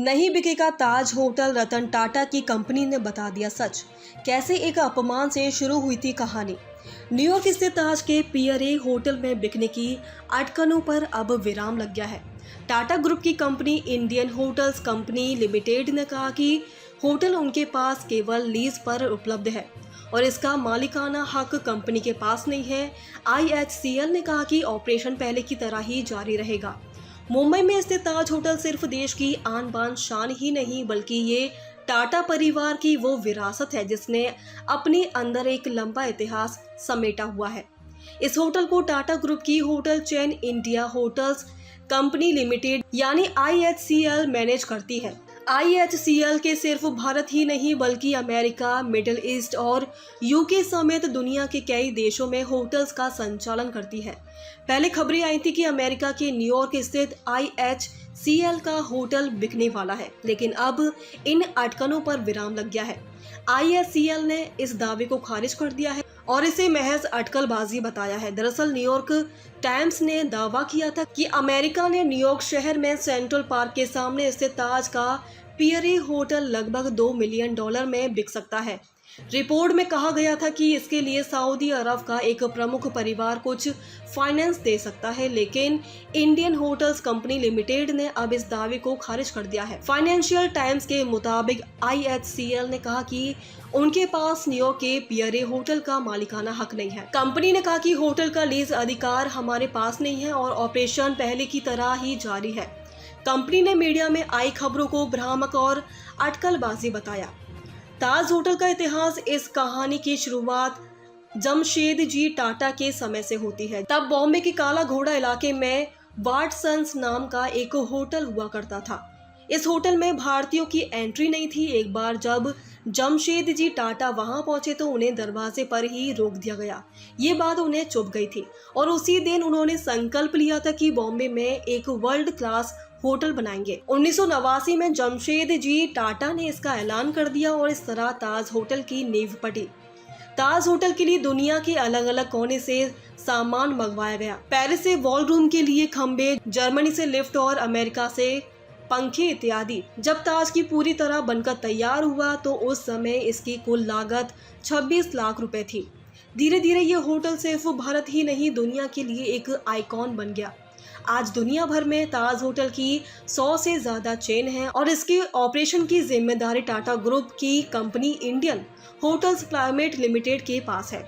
नहीं बिकेगा ताज होटल, रतन टाटा की कंपनी ने बता दिया सच। कैसे एक अपमान से शुरू हुई थी कहानी। न्यूयॉर्क स्थित ताज के पियर ए होटल में बिकने की अटकनों पर अब विराम लग गया है। टाटा ग्रुप की company Indian hotels company limited ने कहा कि होटल उनके पास केवल लीज पर उपलब्ध है और इसका मालिकाना हक कंपनी के पास नहीं है। IHCL ने कहा कि ऑपरेशन पहले की तरह ही जारी रहेगा। मुंबई में स्थित ताज होटल सिर्फ देश की आन बान शान ही नहीं बल्कि ये टाटा परिवार की वो विरासत है जिसने अपने अंदर एक लंबा इतिहास समेटा हुआ है। इस होटल को टाटा ग्रुप की hotel chain India hotels company limited यानी IHCL मैनेज करती है। IHCL के सिर्फ भारत ही नहीं बल्कि अमेरिका, मिडिल ईस्ट और UK समेत दुनिया के कई देशों में होटल्स का संचालन करती है। पहले खबरें आई थी कि अमेरिका के न्यूयॉर्क स्थित IHCL का होटल बिकने वाला है, लेकिन अब इन अटकनों पर विराम लग गया है। IHCL ने इस दावे को खारिज कर दिया है और इसे महज अटकलबाजी बताया है। दरअसल न्यूयॉर्क टाइम्स ने दावा किया था कि अमेरिका ने न्यूयॉर्क शहर में सेंट्रल पार्क के सामने स्थित ताज का पियर ए होटल लगभग $2 मिलियन में बिक सकता है। रिपोर्ट में कहा गया था कि इसके लिए सऊदी अरब का एक प्रमुख परिवार कुछ फाइनेंस दे सकता है, लेकिन इंडियन होटल्स कंपनी लिमिटेड ने अब इस दावे को खारिज कर दिया है। फाइनेंशियल टाइम्स के मुताबिक IHCL ने कहा कि उनके पास न्यूयॉर्क के पियर ए होटल का मालिकाना हक नहीं है। कंपनी ने कहा कि होटल का लीज अधिकार हमारे पास नहीं है और ऑपरेशन पहले की तरह ही जारी है। कंपनी ने मीडिया में आई खबरों को भ्रामक और अटकलबाजी बताया। ताज होटल का इतिहास इस कहानी की शुरुआत जमशेदजी टाटा के समय से होती है। तब बॉम्बे के काला घोड़ा इलाके में वाटसन्स नाम का एक होटल हुआ करता था। इस होटल में भारतीयों की एंट्री नहीं थी। एक बार जब जमशेदजी टाटा वहां पहुंचे तो उन्हें दरवाजे पर ही रोक दिया गया। ये बात उन्हें चुभ गई थी और उसी दिन उन्होंने संकल्प लिया था कि बॉम्बे में एक वर्ल्ड क्लास होटल बनाएंगे। 1989 में जमशेदजी टाटा ने इसका ऐलान कर दिया और इस तरह ताज होटल की नींव पड़ी। ताज होटल के लिए दुनिया के अलग अलग कोने से सामान मंगवाया गया। पेरिस से वॉल रूम के लिए खंबे, जर्मनी से लिफ्ट और अमेरिका से पंखे इत्यादि। जब ताज की पूरी तरह बनकर तैयार हुआ तो उस समय इसकी कुल लागत 26 लाख रुपए थी। धीरे धीरे ये होटल सिर्फ भारत ही नहीं दुनिया के लिए एक आइकॉन बन गया। आज दुनिया भर में ताज होटल की 100 से ज्यादा चेन है और इसके ऑपरेशन की जिम्मेदारी टाटा ग्रुप की company Indian hotels private limited के पास है।